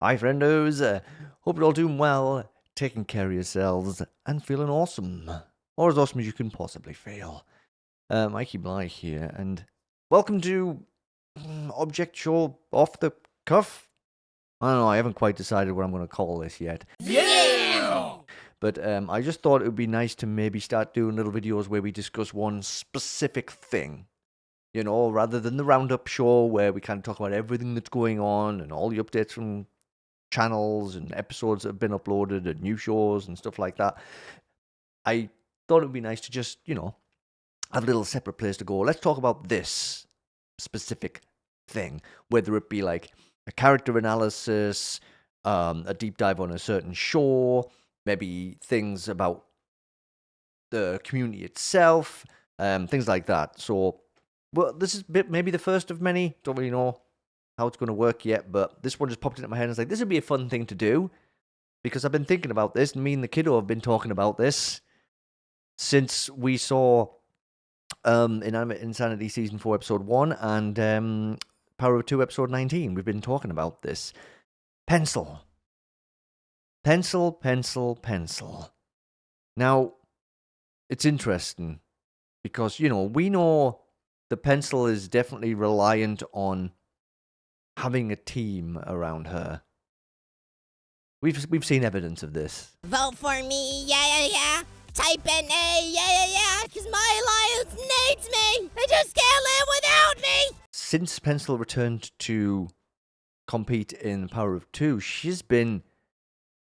Hi, friendos. Hope you're all doing well, taking care of yourselves, and feeling awesome. Or as awesome as you can possibly feel. Mikey Bly here, and welcome to Object Show Off the Cuff. I don't know, I haven't quite decided what I'm going to call this yet. Yeah! But I just thought it would be nice to maybe start doing little videos where we discuss one specific thing. You know, rather than the roundup show where we kind of talk about everything that's going on and all the updates from channels and episodes that have been uploaded and new shows and stuff like that. I thought it would be nice to just, have a little separate place to go. Let's talk about this specific thing, whether it be like a character analysis, a deep dive on a certain show, maybe things about the community itself, things like that. So, well, this is maybe the first of many. Don't really know how it's going to work yet, but this one just popped into my head and I was like, this would be a fun thing to do because I've been thinking about this, and me and the kiddo have been talking about this since we saw Inanimate Insanity Season 4, Episode 1, and Power of 2, Episode 19. We've been talking about this. Pencil. Pencil, pencil, pencil. Now, it's interesting because, we know the pencil is definitely reliant on having a team around her. We've seen evidence of this. Vote for me, yeah. Type in A, yeah, because my alliance needs me. They just can't live without me. Since Pencil returned to compete in Power of 2, she's been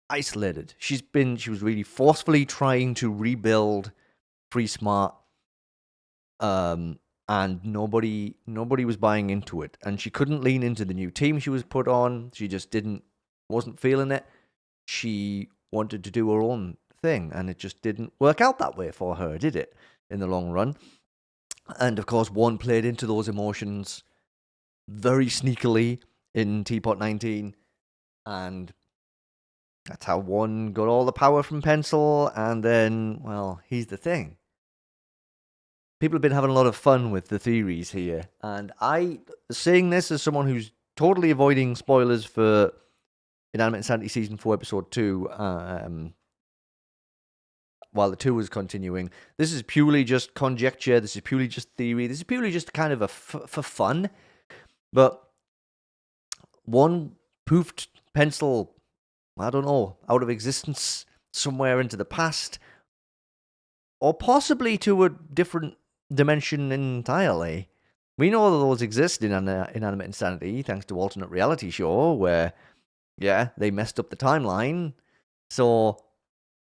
isolated. She was really forcefully trying to rebuild FreeSmart, and nobody was buying into it. And she couldn't lean into the new team she was put on. She just wasn't feeling it. She wanted to do her own thing, and it just didn't work out that way for her, did it, in the long run? And of course, one played into those emotions very sneakily in Teapot 19, and that's how one got all the power from Pencil. And then, well, here's the thing. People have been having a lot of fun with the theories here, and saying this as someone who's totally avoiding spoilers for Inanimate Insanity Season 4, Episode 2, while the 2 is continuing. This is purely just conjecture, this is purely just theory, this is purely just kind of for fun. But one poofed Pencil, I don't know, out of existence somewhere into the past, or possibly to a different dimension entirely. We know that those exist in Inanimate Insanity, thanks to Alternate Reality Show, where, yeah, they messed up the timeline. So,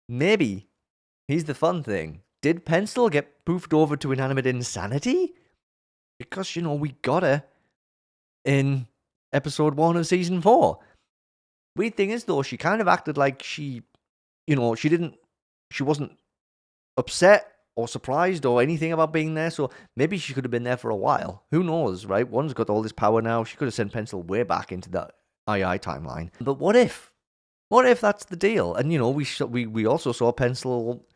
maybe, here's the fun thing. Did Pencil get poofed over to Inanimate Insanity? Because, we got her in Episode 1 of Season 4. Weird thing is, though, she kind of acted like she wasn't upset or surprised or anything about being there, so maybe she could have been there for a while. Who knows, right? One's got all this power now. She could have sent Pencil way back into the II timeline. But what if? What if that's the deal? And, we also saw Pencil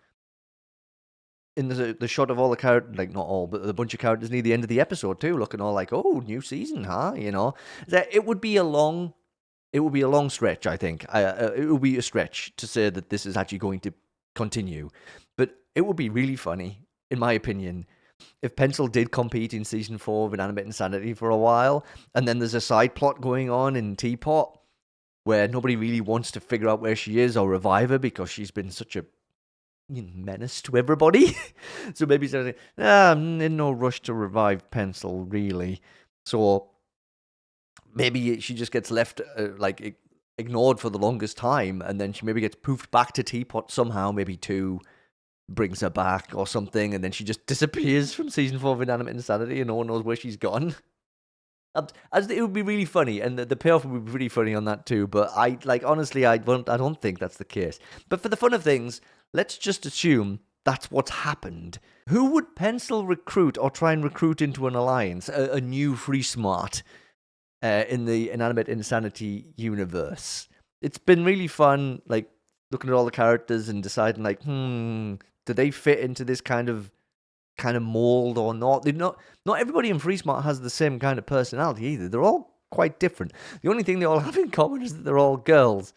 in the shot of all the characters, like not all, but a bunch of characters near the end of the episode too, looking all like, oh, new season, huh? It would be a long stretch, I think. It would be a stretch to say that this is actually going to continue. But it would be really funny, in my opinion, if Pencil did compete in Season 4 of Inanimate Insanity for a while, and then there's a side plot going on in Teapot, where nobody really wants to figure out where she is or revive her because she's been such a menace to everybody. So maybe saying, I'm in no rush to revive Pencil, really. So maybe she just gets left, ignored for the longest time, and then she maybe gets poofed back to Teapot somehow. Maybe 2 brings her back or something, and then she just disappears from Season 4 of Inanimate Insanity, and no one knows where she's gone. It would be really funny, and the payoff would be pretty funny on that too. But honestly, I don't think that's the case. But for the fun of things, let's just assume that's what's happened. Who would Pencil recruit or try and recruit into an alliance, a new FreeSmart, in the Inanimate Insanity universe? It's been really fun, looking at all the characters and deciding, do they fit into this kind of mold or not? Not everybody in FreeSmart has the same kind of personality either. They're all quite different. The only thing they all have in common is that they're all girls,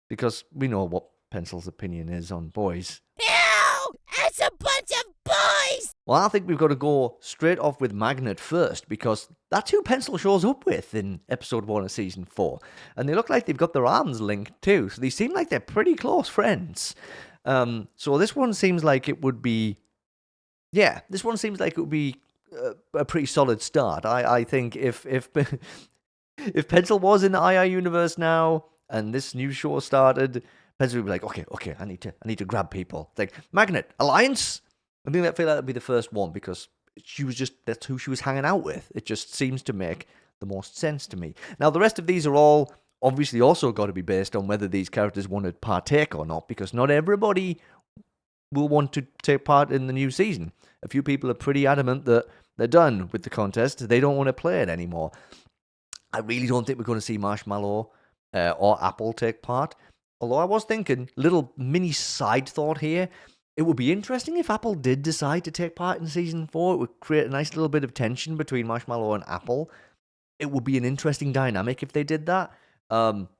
because we know what Pencil's opinion is on boys. Ew! It's a bunch of boys! Well, I think we've got to go straight off with Magnet first, because that's who Pencil shows up with in episode 1 of season 4. And they look like they've got their arms linked too, so they seem like they're pretty close friends. So this one seems like it would be... Yeah, this one seems like it would be a pretty solid start. I think if if Pencil was in the II universe now, and this new show started, Pencil would be like, okay, I need to grab people. It's like, Magnet, Alliance? I think that would be the first one, because that's who she was hanging out with. It just seems to make the most sense to me. Now, the rest of these are all obviously also got to be based on whether these characters want to partake or not, because not everybody will want to take part in the new season. A few people are pretty adamant that they're done with the contest. They don't want to play it anymore. I really don't think we're going to see Marshmallow or Apple take part. Although I was thinking, little mini side thought here, it would be interesting if Apple did decide to take part in season 4. It would create a nice little bit of tension between Marshmallow and Apple. It would be an interesting dynamic if they did that.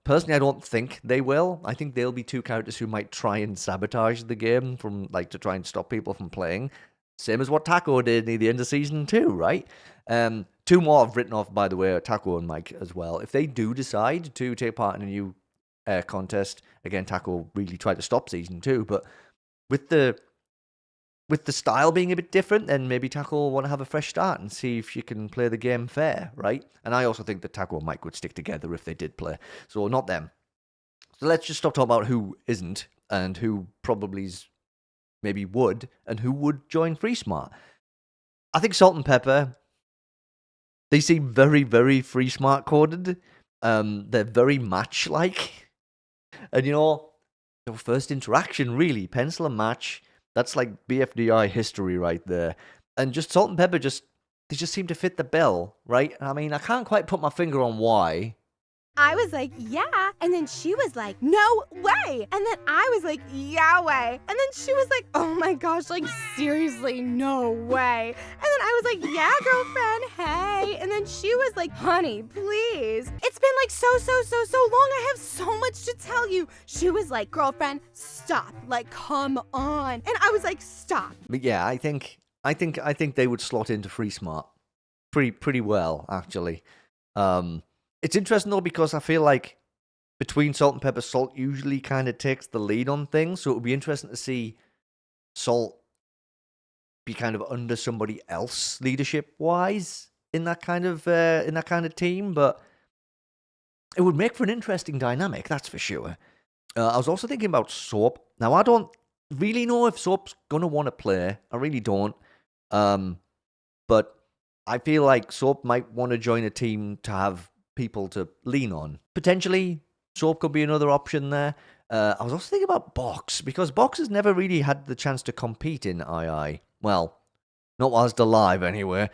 Personally, I don't think they will. I think they'll be two characters who might try and sabotage the game to try and stop people from playing. Same as what Taco did near the end of season 2, right? Two more I've written off, by the way, Taco and Mike as well. If they do decide to take part in a new contest, again, Taco really tried to stop season 2, but with the style being a bit different, then maybe Taco will want to have a fresh start and see if she can play the game fair, right? And I also think that Taco and Mike would stick together if they did play. So not them. So let's just stop talking about who isn't and who probably's maybe would and who would join FreeSmart. I think Salt and Pepper, they seem very, very FreeSmart coded. They're very match-like. And the first interaction, really, Pencil and Match, that's like BFDI history right there. And just Salt and Pepper, they just seem to fit the bill, right? I mean, I can't quite put my finger on why. I was like, yeah. And then she was like, no way. And then I was like, yeah way. And then she was like, oh my gosh, like seriously, no way. And then I was like, yeah, girlfriend, hey. And then she was like, honey, please. It's been like so long. I have so much to tell you. She was like, girlfriend, stop. Like, come on. And I was like, stop. But yeah, I think they would slot into FreeSmart pretty well, actually. It's interesting, though, because I feel like between Salt and Pepper, Salt usually kind of takes the lead on things, so it would be interesting to see Salt be kind of under somebody else leadership-wise in that kind of team, but it would make for an interesting dynamic, that's for sure. I was also thinking about Soap. Now, I don't really know if Soap's going to want to play. I really don't. But I feel like Soap might want to join a team to have people to lean on. Potentially, Soap could be another option there. I was also thinking about Box, because Box has never really had the chance to compete in II. Well, not whilst alive, anyway.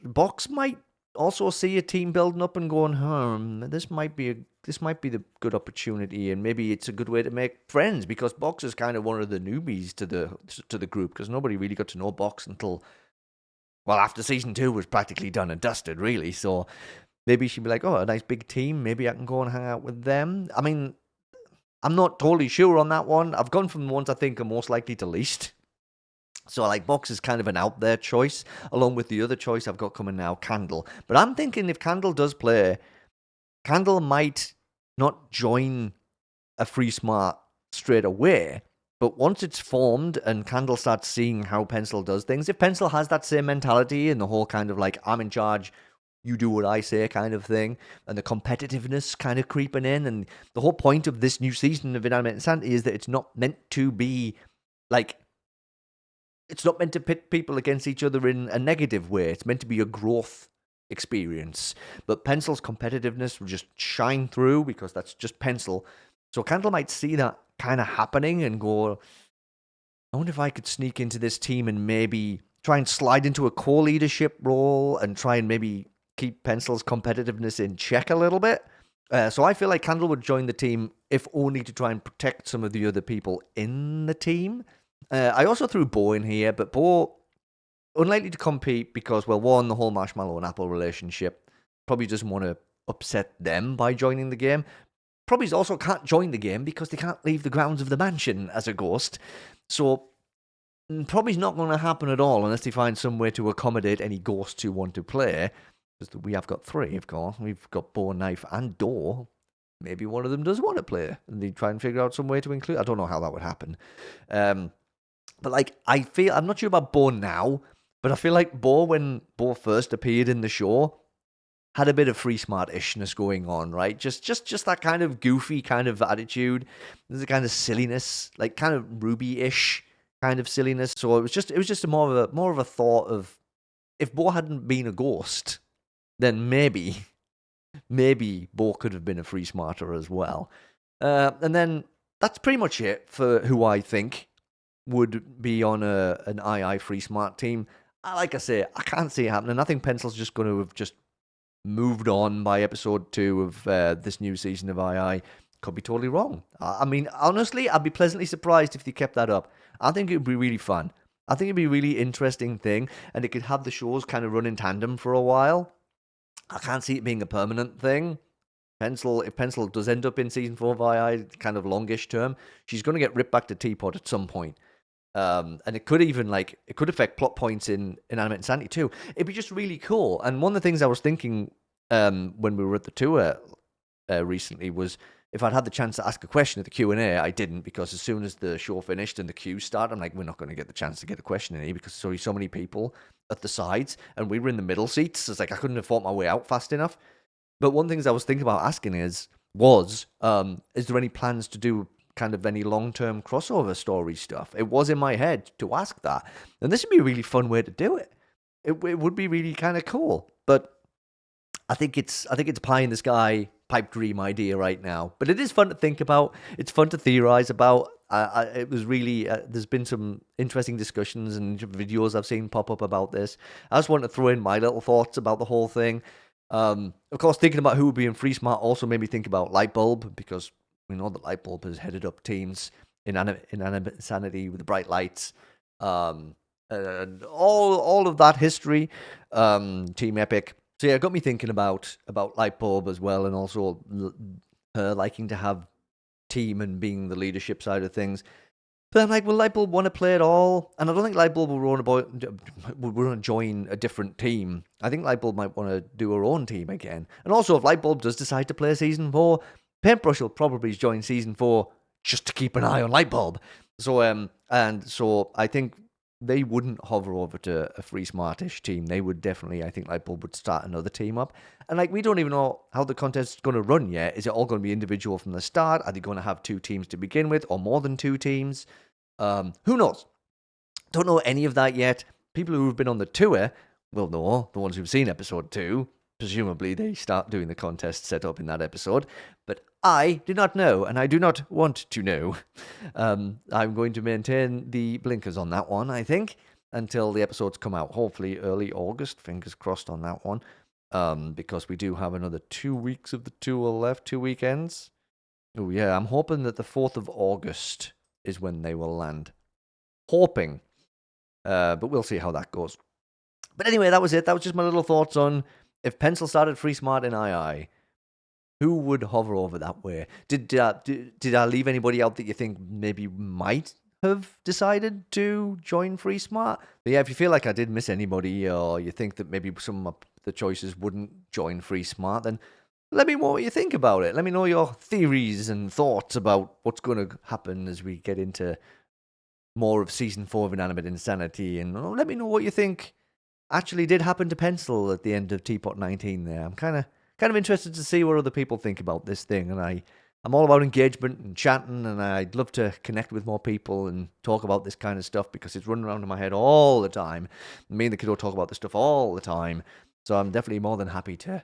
Box might also see a team building up and going, this might be the good opportunity, and maybe it's a good way to make friends, because Box is kind of one of the newbies to the group, because nobody really got to know Box until, well, after season 2 was practically done and dusted, really. So maybe she'd be like, oh, a nice big team. Maybe I can go and hang out with them. I mean, I'm not totally sure on that one. I've gone from the ones I think are most likely to least. So, like, Box is kind of an out there choice, along with the other choice I've got coming now, Candle. But I'm thinking if Candle does play, Candle might not join a FreeSmart straight away. But once it's formed and Candle starts seeing how Pencil does things, if Pencil has that same mentality and the whole kind of like, I'm in charge, you do what I say kind of thing, and the competitiveness kind of creeping in, and the whole point of this new season of Inanimate Insanity is that it's not meant to be like, it's not meant to pit people against each other in a negative way. It's meant to be a growth experience. But Pencil's competitiveness will just shine through, because that's just Pencil. So Candle might see that kind of happening and go, I wonder if I could sneak into this team and maybe try and slide into a co-leadership role and try and maybe keep Pencil's competitiveness in check a little bit. So I feel like Candle would join the team, if only to try and protect some of the other people in the team. I also threw Bo in here, but Bo, unlikely to compete because, well, one, the whole Marshmallow and Apple relationship. Probably doesn't want to upset them by joining the game. Probably also can't join the game because they can't leave the grounds of the mansion as a ghost. So probably not going to happen at all unless they find some way to accommodate any ghosts who want to play. Because we have got 3, of course. We've got Bow, Knife, and Door. Maybe one of them does want to play, and they try and figure out some way to include. I don't know how that would happen. But like, I'm not sure about Bow now, but I feel like Bow, when Bow first appeared in the show, had a bit of FreeSmart-ishness going on, right? Just that kind of goofy kind of attitude. There's a kind of silliness, like kind of Ruby-ish kind of silliness. So it was just a more of a thought of, if Bo hadn't been a ghost, then maybe Bo could have been a FreeSmarter as well. And then that's pretty much it for who I think would be on an II FreeSmart team. Like I say, I can't see it happening. I think Pencil's just going to have just moved on by episode 2 of this new season of II. Could be totally wrong. I mean, honestly, I'd be pleasantly surprised if they kept that up. I think it would be really fun. I think it'd be a really interesting thing, and it could have the shows kind of run in tandem for a while. I can't see it being a permanent thing. If Pencil does end up in season 4 of II, kind of longish term, she's going to get ripped back to Teapot at some point. And it could even it could affect plot points in Inanimate Insanity too. It'd be just really cool. And one of the things I was thinking when we were at the tour recently was, if I'd had the chance to ask a question at the Q&A, I didn't, because as soon as the show finished and the queue started, I'm like, we're not going to get the chance to get a question in here because there's already so many people at the sides, and we were in the middle seats. It's like I couldn't have fought my way out fast enough. But one of the things I was thinking about asking is there any plans to do kind of any long-term crossover story stuff? It was in my head to ask that, and this would be a really fun way to do it. It would be really kind of cool, but I think it's pie in the sky, pipe dream idea right now. But it is fun to think about. It's fun to theorize about. It was really there's been some interesting discussions and videos I've seen pop up about this. I just want to throw in my little thoughts about the whole thing. Of course, thinking about who would be in FreeSmart also made me think about Lightbulb, because we know that Lightbulb has headed up teams in Inanimate Insanity with the bright lights, and all of that history, Team Epic. So yeah, it got me thinking about Lightbulb as well, and also her liking to have team and being the leadership side of things. But I'm like, will Lightbulb want to play at all? And I don't think Lightbulb would want to join a different team. I think Lightbulb might want to do her own team again. And also, if Lightbulb does decide to play Season 4, Paintbrush will probably join Season 4 just to keep an eye on Lightbulb. So, and so I think they wouldn't hover over to a FreeSmart-ish team. They would definitely, I think Lightbulb would start another team up. And like, we don't even know how the contest is going to run yet. Is it all going to be individual from the start? Are they going to have 2 teams to begin with, or more than 2 teams? Who knows? Don't know any of that yet. People who have been on the tour will know, the ones who've seen episode 2. Presumably they start doing the contest set up in that episode. But I do not know, and I do not want to know. I'm going to maintain the blinkers on that one, I think, until the episodes come out. Hopefully early August, fingers crossed on that one. Because we do have another 2 weeks of the tour left, 2 weekends. Oh yeah, I'm hoping that the 4th of August is when they will land. Hoping. But we'll see how that goes. But anyway, that was it. That was just my little thoughts on, if Pencil started FreeSmart in II, who would hover over that way? Did I leave anybody out that you think maybe might have decided to join FreeSmart? But yeah, if you feel like I did miss anybody, or you think that maybe some of the choices wouldn't join FreeSmart, then let me know what you think about it. Let me know your theories and thoughts about what's going to happen as we get into more of Season 4 of Inanimate Insanity. And let me know what you think actually did happen to Pencil at the end of Teapot 19 there. I'm kind of interested to see what other people think about this thing. And I'm all about engagement and chatting, and I'd love to connect with more people and talk about this kind of stuff, because it's running around in my head all the time. Me and the kiddo talk about this stuff all the time. So I'm definitely more than happy to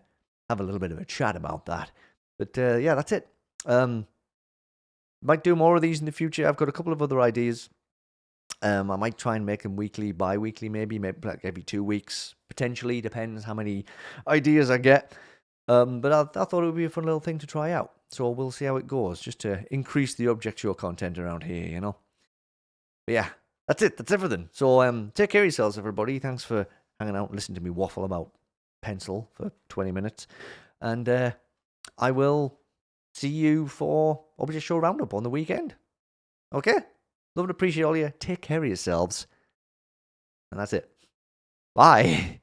have a little bit of a chat about that. But yeah, that's it. Might do more of these in the future. I've got a couple of other ideas. I might try and make them weekly, bi-weekly, maybe like every 2 weeks, potentially. Depends how many ideas I get. But I thought it would be a fun little thing to try out. So we'll see how it goes, just to increase the object show content around here, you know. But yeah, that's it. That's everything. So take care of yourselves, everybody. Thanks for hanging out and listening to me waffle about pencil for 20 minutes. And I will see you for Object Show Roundup on the weekend. Okay? Love and appreciate all you. Take care of yourselves. And that's it. Bye.